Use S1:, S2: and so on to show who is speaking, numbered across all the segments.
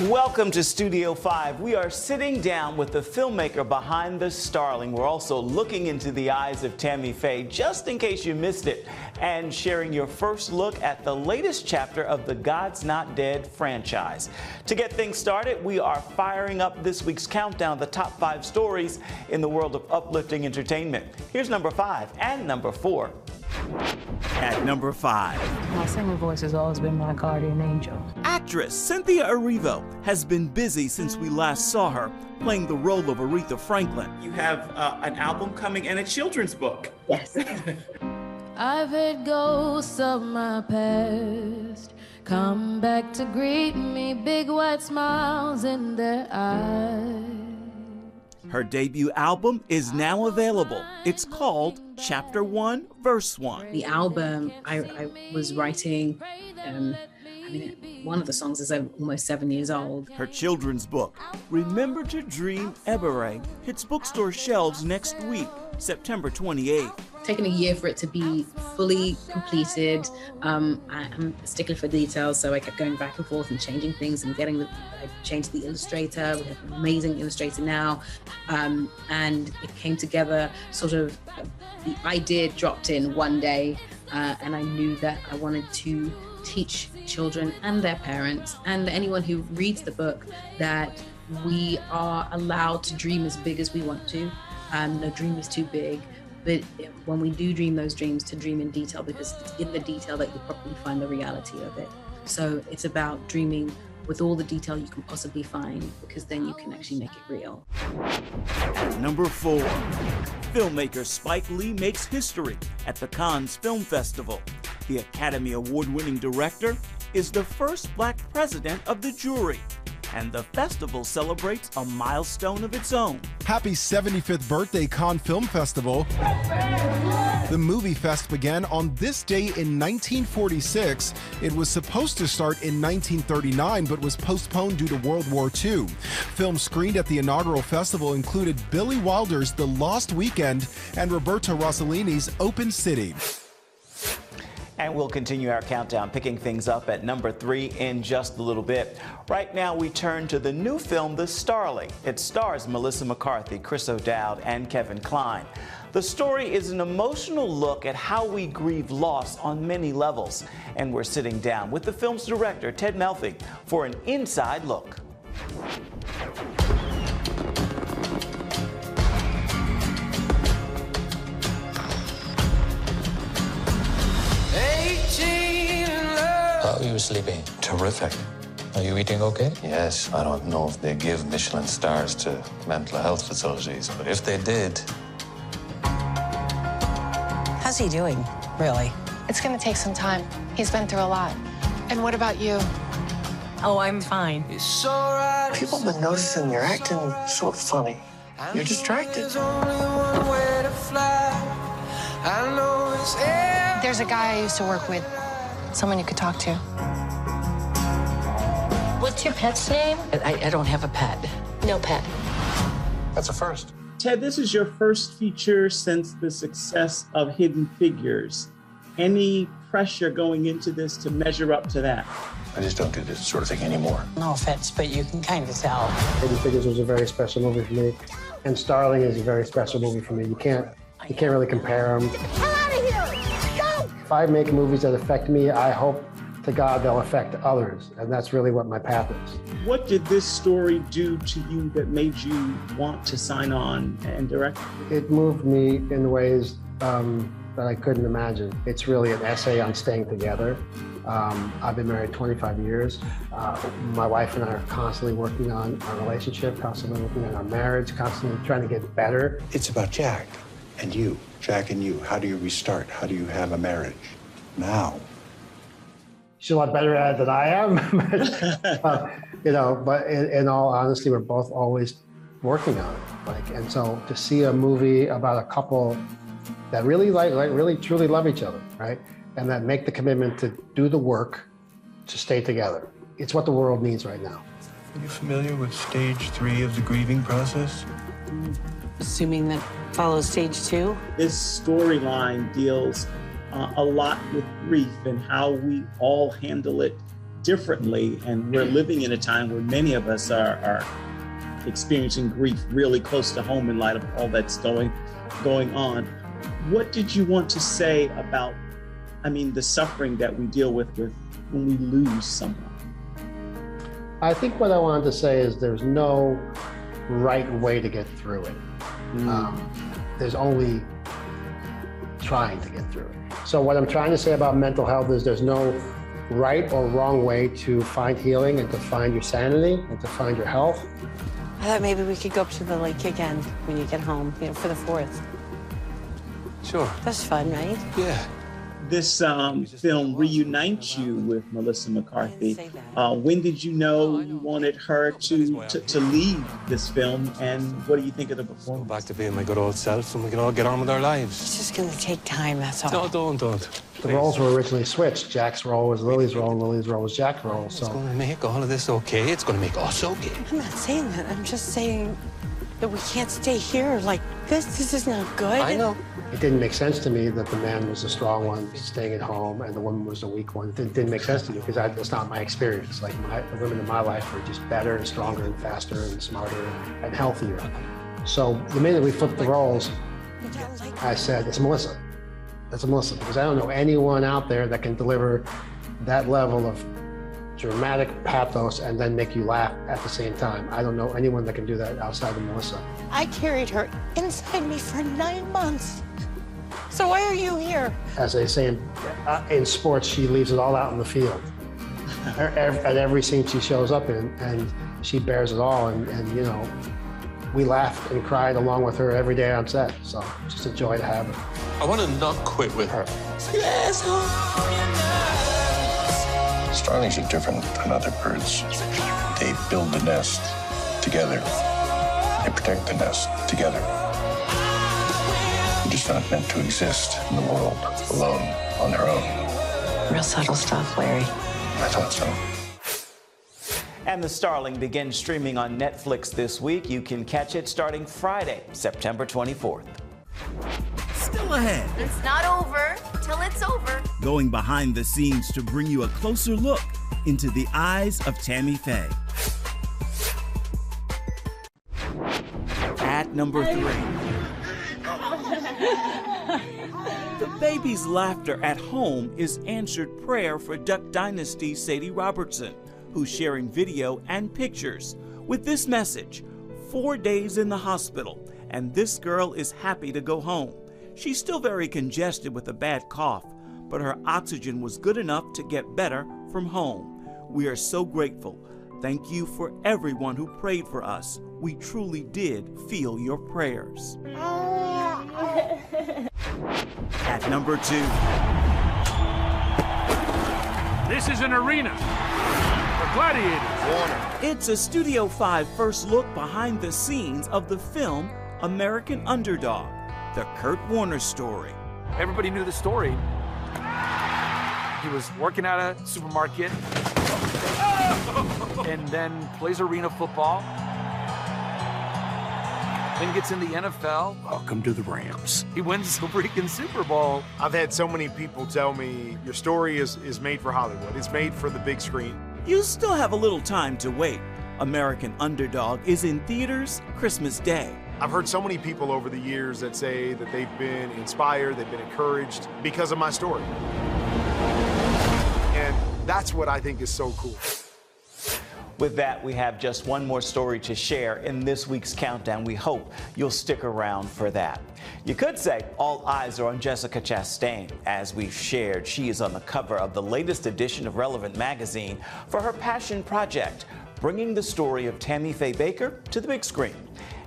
S1: Welcome to Studio 5. We are sitting down with the filmmaker behind the Starling. We're also looking into the eyes of Tammy Faye, just in case you missed it, and sharing your first look at the latest chapter of the God's Not Dead franchise. To get things started, we are firing up this week's countdown of the top 5 stories in the world of uplifting entertainment. Here's number 5 and number 4. At number 5.
S2: My singing voice has always been my guardian angel.
S1: Actress Cynthia Erivo has been busy since we last saw her, playing the role of Aretha Franklin. You have an album coming and a children's book.
S2: Yes.
S3: I've heard ghosts of my past come back to greet me, big white smiles in their eyes.
S1: Her debut album is now available. It's called Chapter 1, Verse 1.
S4: The album, I was writing, one of the songs is almost 7 years old.
S1: Her children's book, Remember to Dream Ebere, hits bookstore shelves next week, September 28th.
S4: Taken a year for it to be fully completed. I'm a stickler for details, so I kept going back and forth and changing things and I changed the illustrator. We have an amazing illustrator now. And it came together sort of, the idea dropped in one day, and I knew that I wanted to teach children and their parents and anyone who reads the book that we are allowed to dream as big as we want to. No dream is too big. But when we do dream those dreams, to dream in detail, because it's in the detail that you probably find the reality of it. So it's about dreaming with all the detail you can possibly find, because then you can actually make it real.
S1: Number 4. Filmmaker Spike Lee makes history at the Cannes Film Festival. The Academy Award-winning director is the first Black president of the jury, and the festival celebrates a milestone of its own.
S5: Happy 75th birthday, Cannes Film Festival. The Movie Fest began on this day in 1946. It was supposed to start in 1939, but was postponed due to World War II. Films screened at the inaugural festival included Billy Wilder's The Lost Weekend and Roberto Rossellini's Open City.
S1: And we'll continue our countdown, picking things up at number 3 in just a little bit. Right now, we turn to the new film, The Starling. It stars Melissa McCarthy, Chris O'Dowd, and Kevin Kline. The story is an emotional look at how we grieve loss on many levels. And we're sitting down with the film's director, Ted Melfi, for an inside look.
S6: How are you sleeping?
S7: Terrific.
S6: Are you eating okay?
S7: Yes, I don't know if they give Michelin stars to mental health facilities, but if they did...
S8: How's he doing, really?
S9: It's gonna take some time. He's been through a lot. And what about you?
S8: Oh, I'm fine.
S10: People have been noticing you're acting sort of funny. You're distracted.
S9: There's a guy I used to work with. Someone you could talk to.
S8: What's your pet's name? I don't have a pet.
S9: No pet.
S10: That's a first.
S1: Ted, this is your first feature since the success of Hidden Figures. Any pressure going into this to measure up to that?
S7: I just don't do this sort of thing anymore.
S8: No offense, but you can kind of tell.
S11: Hidden Figures was a very special movie for me, and Starling is a very special movie for me. You can't really compare them.
S12: Get out of here! Go!
S11: If I make movies that affect me, I hope to God they'll affect others, and that's really what my path is.
S1: What did this story do to you that made you want to sign on and direct?
S11: It moved me in ways that I couldn't imagine. It's really an essay on staying together. I've been married 25 years. My wife and I are constantly working on our relationship, constantly working on our marriage, constantly trying to get better.
S13: It's about Jack and you. Jack and you. How do you restart? How do you have a marriage now?
S11: She's a lot better at it than I am. But in all honesty, we're both always working on it. And so to see a movie about a couple that really really truly love each other, right? And that make the commitment to do the work to stay together. It's what the world needs right now.
S13: Are you familiar with stage 3 of the grieving process?
S8: Assuming that follows stage 2?
S1: This storyline deals a lot with grief and how we all handle it differently, and we're living in a time where many of us are experiencing grief really close to home in light of all that's going on. What did you want to say about, the suffering that we deal with when we lose someone?
S11: I think what I wanted to say is there's no right way to get through it. There's only trying to get through it. So what I'm trying to say about mental health is there's no right or wrong way to find healing and to find your sanity and to find your health.
S8: I thought maybe we could go up to the lake again when you get home, for the 4th.
S6: Sure.
S8: That's fun, right?
S6: Yeah.
S1: This film reunites you with Melissa McCarthy. When did you know you wanted her to lead this film, and what do you think of the performance?
S6: Go back to being my good old self, and we can all get on with our lives.
S8: It's just going to take time, that's all.
S6: No, don't.
S11: The roles were originally switched. Jack's role was Lily's role, and Lily's role was Jack's role.
S6: It's going to make all of this okay. It's going to make us okay.
S8: I'm not saying that. I'm just saying that we can't stay here like this. This is not good.
S6: I know.
S11: It didn't make sense to me that the man was the strong one staying at home and the woman was the weak one. It didn't make sense to me because that's not my experience. Like the women in my life were just better and stronger and faster and smarter and healthier. So the minute we flipped the roles, I said, it's Melissa. That's Melissa, because I don't know anyone out there that can deliver that level of dramatic pathos and then make you laugh at the same time. I don't know anyone that can do that outside of Melissa.
S8: I carried her inside me for 9 months. So why are you here?
S11: As they say in sports, she leaves it all out in the field. At every scene she shows up in, and she bears it all. And we laughed and cried along with her every day on set. So just a joy to have her.
S6: I want to not quit with her.
S8: You asshole.
S13: Starlings are different than other birds. They build the nest together. They protect the nest together. They're just not meant to exist in the world alone, on their own.
S8: Real subtle stuff, Larry.
S13: I thought so.
S1: And The Starling begins streaming on Netflix this week. You can catch it starting Friday, September 24th.
S14: Still ahead.
S15: It's not over till it's over.
S14: Going behind the scenes to bring you a closer look into the Eyes of Tammy Faye. At number 3. The baby's laughter at home is answered prayer for Duck Dynasty's Sadie Robertson, who's sharing video and pictures with this message: 4 days in the hospital, and this girl is happy to go home. She's still very congested with a bad cough, but her oxygen was good enough to get better from home. We are so grateful. Thank you for everyone who prayed for us. We truly did feel your prayers. At number 2.
S16: This is an arena for gladiators.
S14: It's a Studio 5 first look behind the scenes of the film American Underdog, the Kurt Warner story.
S16: Everybody knew the story. He was working at a supermarket and then plays arena football. Then gets in the NFL.
S13: Welcome to the Rams.
S16: He wins the freaking Super Bowl.
S17: I've had so many people tell me, your story is made for Hollywood. It's made for the big screen.
S14: You still have a little time to wait. American Underdog is in theaters Christmas Day.
S17: I've heard so many people over the years that say that they've been inspired, they've been encouraged because of my story. And that's what I think is so cool.
S1: With that, we have just one more story to share in this week's countdown. We hope you'll stick around for that. You could say all eyes are on Jessica Chastain. As we've shared, she is on the cover of the latest edition of Relevant magazine for her passion project, bringing the story of Tammy Faye Bakker to the big screen.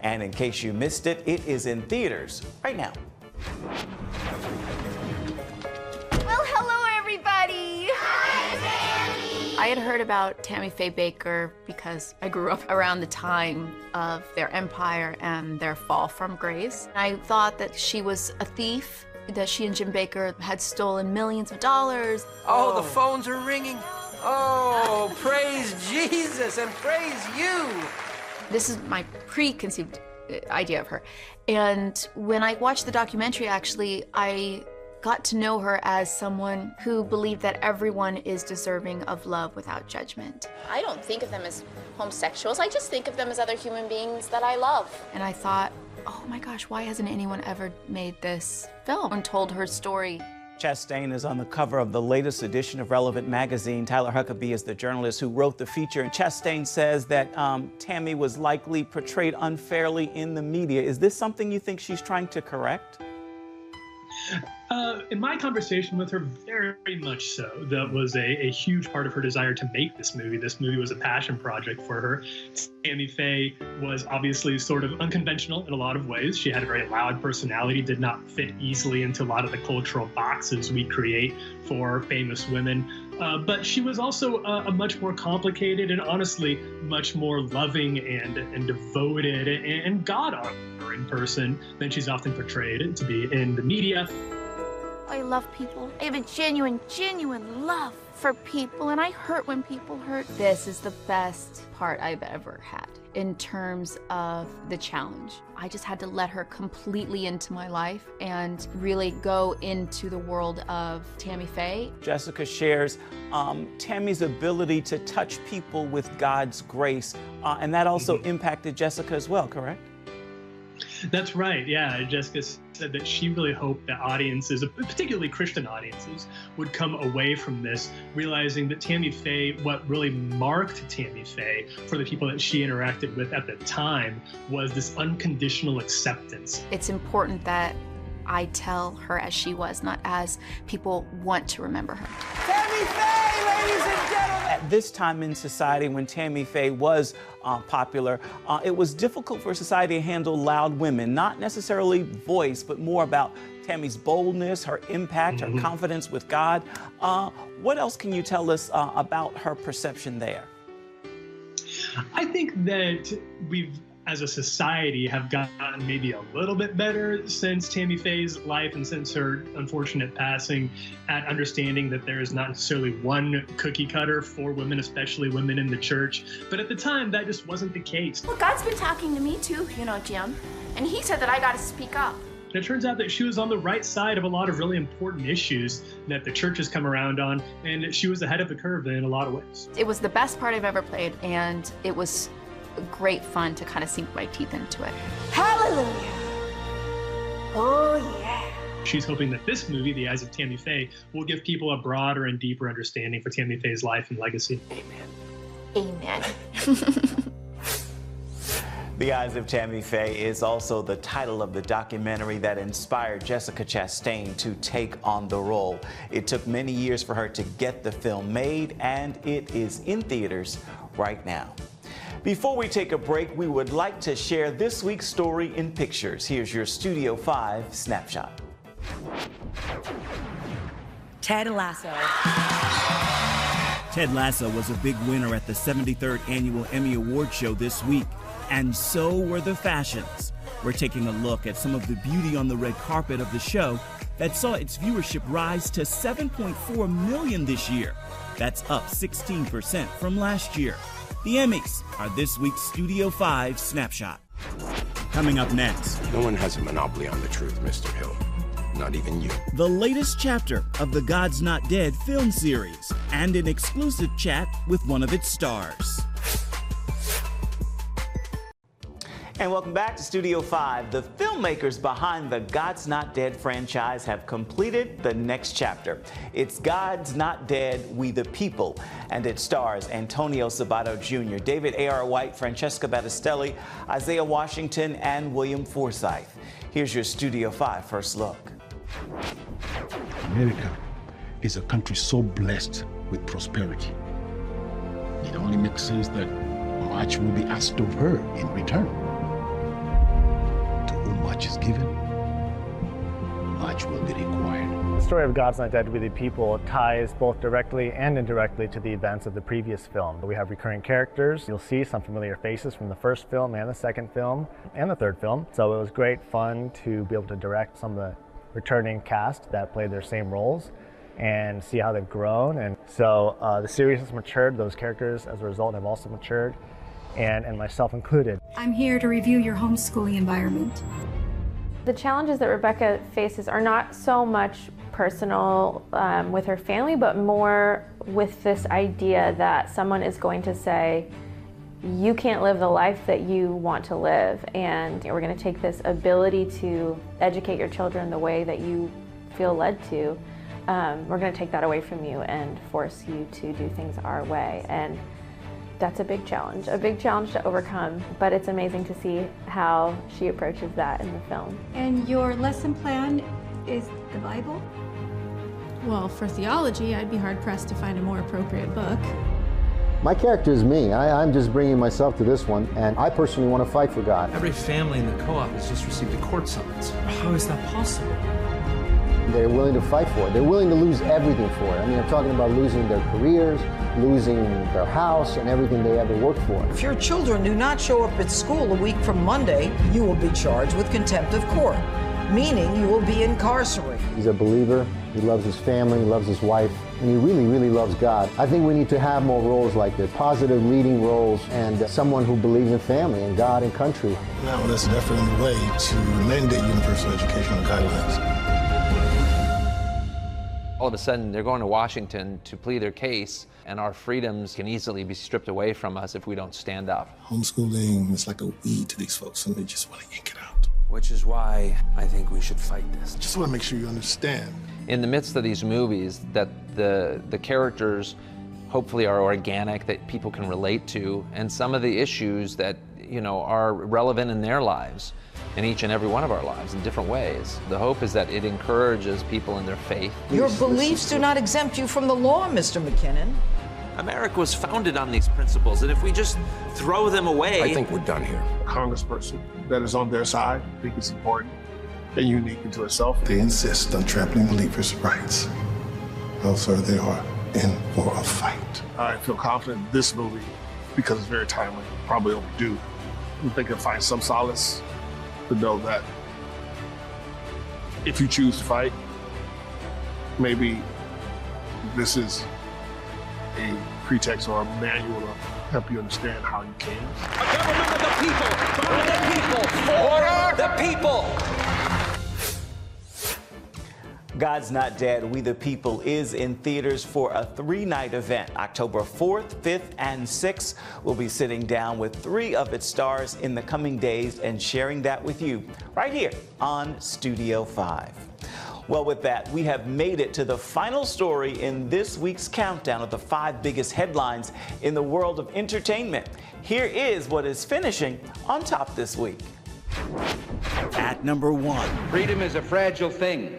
S1: And in case you missed it, it is in theaters right now.
S15: Well, hello, everybody. I had heard about Tammy Faye Bakker because I grew up around the time of their empire and their fall from grace. I thought that she was a thief, that she and Jim Bakker had stolen millions of dollars.
S18: Oh, the phones are ringing. Oh, praise Jesus and praise you.
S15: This is my preconceived idea of her. And when I watched the documentary, actually, I got to know her as someone who believed that everyone is deserving of love without judgment.
S19: I don't think of them as homosexuals. I just think of them as other human beings that I love.
S15: And I thought, oh my gosh, why hasn't anyone ever made this film and told her story?
S1: Chastain is on the cover of the latest edition of Relevant magazine. Tyler Huckabee is the journalist who wrote the feature. And Chastain says that Tammy was likely portrayed unfairly in the media. Is this something you think she's trying to correct?
S20: In my conversation with her, very much so. That was a huge part of her desire to make this movie. This movie was a passion project for her. Tammy Faye was obviously sort of unconventional in a lot of ways. She had a very loud personality, did not fit easily into a lot of the cultural boxes we create for famous women. But she was also a much more complicated and honestly much more loving and devoted and God-honoring person than she's often portrayed to be in the media.
S19: I love people. I have a genuine love for people, and I hurt when people hurt.
S15: This is the best part I've ever had in terms of the challenge. I just had to let her completely into my life and really go into the world of Tammy Faye.
S1: Jessica shares Tammy's ability to touch people with God's grace, and that also impacted Jessica as well, correct?
S20: That's right, yeah. Jessica said that she really hoped that audiences, particularly Christian audiences, would come away from this realizing that Tammy Faye, what really marked Tammy Faye for the people that she interacted with at the time, was this unconditional acceptance.
S15: It's important that I tell her as she was, not as people want to remember her.
S12: Tammy Faye, ladies and gentlemen!
S1: At this time in society, when Tammy Faye was popular, it was difficult for society to handle loud women, not necessarily voice, but more about Tammy's boldness, her impact, her confidence with God. What else can you tell us about her perception there?
S20: I think that we've, as a society, have gotten maybe a little bit better since Tammy Faye's life and since her unfortunate passing at understanding that there is not necessarily one cookie cutter for women, especially women in the church. But at the time, that just wasn't the case.
S19: Well, God's been talking to me too, Jim. And he said that I got to speak up.
S20: And it turns out that she was on the right side of a lot of really important issues that the church has come around on, and she was ahead of the curve in a lot of ways.
S15: It was the best part I've ever played, and it was great fun to kind of sink my teeth into it.
S12: Hallelujah! Oh, yeah.
S20: She's hoping that this movie, The Eyes of Tammy Faye, will give people a broader and deeper understanding for Tammy Faye's life and legacy.
S19: Amen.
S1: The Eyes of Tammy Faye is also the title of the documentary that inspired Jessica Chastain to take on the role. It took many years for her to get the film made, and it is in theaters right now. Before we take a break, we would like to share this week's story in pictures. Here's your Studio 5 snapshot.
S21: Ted Lasso.
S14: Ted Lasso was a big winner at the 73rd Annual Emmy Award Show this week, and so were the fashions. We're taking a look at some of the beauty on the red carpet of the show that saw its viewership rise to 7.4 million this year. That's up 16% from last year. The Emmys are this week's Studio 5 snapshot. Coming up next.
S13: No one has a monopoly on the truth, Mr. Hill. Not even you.
S14: The latest chapter of the God's Not Dead film series and an exclusive chat with one of its stars.
S1: And welcome back to Studio 5. The filmmakers behind the God's Not Dead franchise have completed the next chapter. It's God's Not Dead, We the People, and it stars Antonio Sabato Jr., David A.R. White, Francesca Battistelli, Isaiah Washington, and William Forsythe. Here's your Studio 5 first look.
S22: America is a country so blessed with prosperity. It only makes sense that much will be asked of her in return. To whom much is given, much will be required.
S23: The story of God's Not Dead, We the People ties both directly and indirectly to the events of the previous film. We have recurring characters. You'll see some familiar faces from the first film and the second film and the third film. So it was great fun to be able to direct some of the returning cast that played their same roles and see how they've grown. And so the series has matured. Those characters, as a result, have also matured, and myself included.
S24: I'm here to review your homeschooling environment.
S25: The challenges that Rebecca faces are not so much
S2: personal with her family, but more with this idea that someone is going to say, you can't live the life that you want to live, and we're going to take this ability to educate your children the way that you feel led to. We're going to take that away from you and force you to do things our way. And that's a big challenge to overcome, but it's amazing to see how she approaches that in the film.
S3: And your lesson plan is the Bible?
S4: Well, for theology, I'd be hard-pressed to find a more appropriate book.
S24: My character is me. I'm just bringing myself to this one, and I personally want to fight for God.
S25: Every family in the co-op has just received a court summons. How is that possible?
S24: They're willing to fight for it. They're willing to lose everything for it. I mean, I'm talking about losing their careers, losing their house, and everything they ever worked for.
S26: If your children do not show up at school a week from Monday, you will be charged with contempt of court, meaning you will be incarcerated.
S24: He's a believer. He loves his family, he loves his wife, and he really, really loves God. I think we need to have more roles like this, positive leading roles, and someone who believes in family and God and country.
S22: Now there's an effort underway to mandate universal educational guidelines.
S27: All of a sudden, they're going to Washington to plead their case, and our freedoms can easily be stripped away from us if we don't stand up.
S22: Homeschooling is like a weed to these folks, and they just want to yank it out.
S25: Which is why I think we should fight this.
S22: Just want to make sure you understand.
S27: In the midst of these movies, that the characters hopefully are organic, that people can relate to, and some of the issues that, you know, are relevant in their lives, in each and every one of our lives in different ways. The hope is that it encourages people in their faith.
S26: Your beliefs do not exempt you from the law, Mr. McKinnon.
S27: America was founded on these principles, and if we just throw them away...
S13: I think we're done here.
S17: A congressperson that is on their side, I think it's important and unique into itself.
S22: They insist on trampling believers' rights. Well, sir, they are in for a fight.
S17: I feel confident this movie, because it's very timely, probably overdue. I think you'll find some solace to know that if you choose to fight, maybe this is a pretext or a manual to help you understand how you can.
S18: A government of the people, by the people, for the people.
S1: God's Not Dead, We the People is in theaters for a 3-night event. October 4th, 5th, and 6th. We'll be sitting down with 3 of its stars in the coming days and sharing that with you right here on Studio 5. Well, with that, we have made it to the final story in this week's countdown of the 5 biggest headlines in the world of entertainment. Here is what is finishing on top this week.
S14: At number 1.
S28: Freedom is a fragile thing,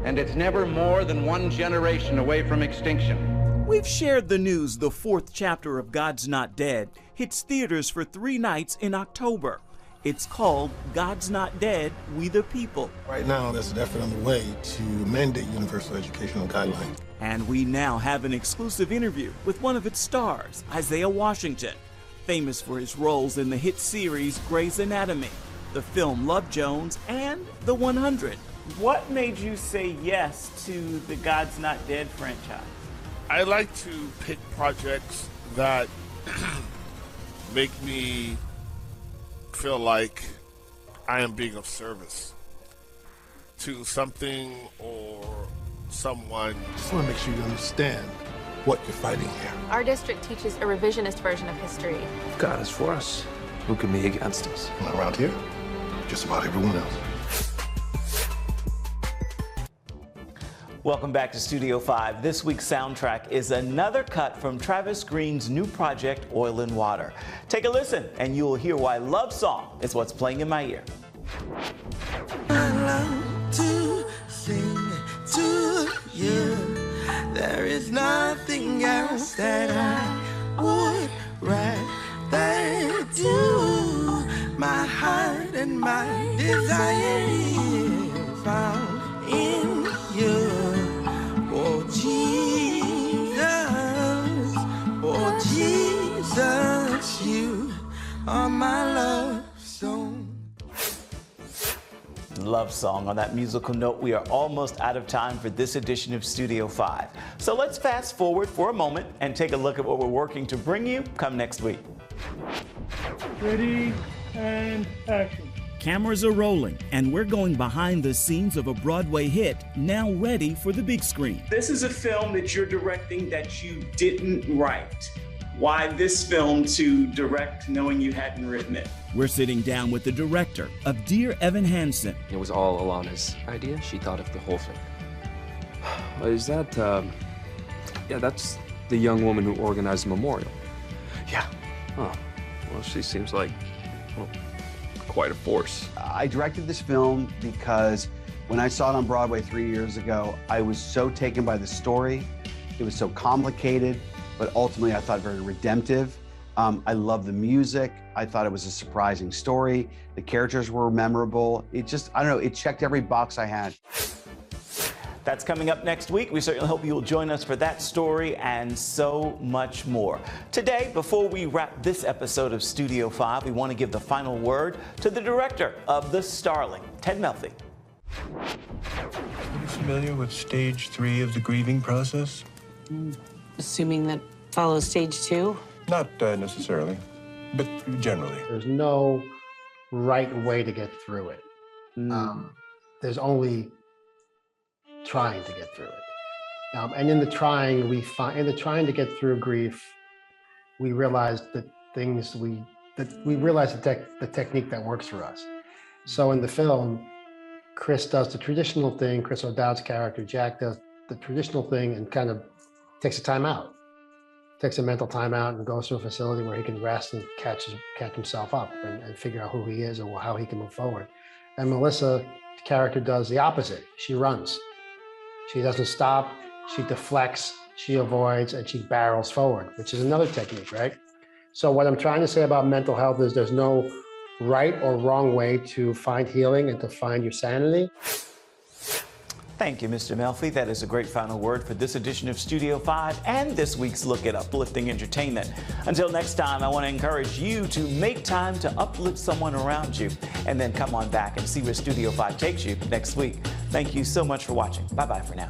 S28: and it's never more than 1 generation away from extinction.
S14: We've shared the news the 4th chapter of God's Not Dead hits theaters for 3 nights in October. It's called God's Not Dead, We the People.
S22: Right now, there's an effort underway to mandate universal educational guidelines.
S14: And we now have an exclusive interview with one of its stars, Isaiah Washington, famous for his roles in the hit series Grey's Anatomy, the film Love Jones, and The 100. What made you say yes to the God's Not Dead franchise?
S29: I like to pick projects that make me feel like I am being of service to something or someone.
S22: Just want to make sure you understand what you're fighting here.
S15: Our district teaches a revisionist version of history.
S6: If God is for us, who can be against us?
S22: Around here, just about everyone else.
S1: Welcome back to Studio 5. This week's soundtrack is another cut from Travis Green's new project, Oil and Water. Take a listen, and you'll hear why Love Song is what's playing in my ear.
S30: I love to sing to you. There is nothing else that I would rather do. My heart and my desire is found in you. Oh Jesus, you are my love song.
S1: Love Song. On that musical note, we are almost out of time for this edition of Studio 5. So let's fast forward for a moment and take a look at what we're working to bring you come next week.
S31: Ready and action.
S14: cameras are rolling, and we're going behind the scenes of a Broadway hit now ready for the big screen.
S1: This is a film that you're directing that you didn't write. Why this film to direct knowing you hadn't written it?
S14: We're sitting down with the director of Dear Evan Hansen.
S6: It was all Alana's idea. She thought of the whole thing. Is that, yeah, that's the young woman who organized the memorial.
S5: Yeah.
S6: Oh, well, she seems like, well, quite a force.
S5: I directed this film because when I saw it on Broadway 3 years ago, I was so taken by the story. It was so complicated, but ultimately I thought very redemptive. I love the music. I thought it was a surprising story. The characters were memorable. It just, I don't know, it checked every box I had.
S1: That's coming up next week. We certainly hope you'll join us for that story and so much more. Today, before we wrap this episode of Studio 5, we want to give the final word to the director of The Starling, Ted Melfi.
S30: Are you familiar with stage 3 of the grieving process?
S21: Assuming that follows stage 2?
S30: Not necessarily, but generally.
S24: There's no right way to get through it. There's only trying to get through it. And in the trying, to get through grief, we realize the technique that works for us. So in the film, Chris does the traditional thing. Chris O'Dowd's character, Jack, does the traditional thing and kind of takes a time out. Takes a mental time out and goes to a facility where he can rest and catch himself up and figure out who he is or how he can move forward. And Melissa, the character, does the opposite. She runs. She doesn't stop, she deflects, she avoids, and she barrels forward, which is another technique, right? So what I'm trying to say about mental health is there's no right or wrong way to find healing and to find your sanity.
S1: Thank you, Mr. Melfi. That is a great final word for this edition of Studio 5 and this week's look at uplifting entertainment. Until next time, I want to encourage you to make time to uplift someone around you and then come on back and see where Studio 5 takes you next week. Thank you so much for watching. Bye-bye for now.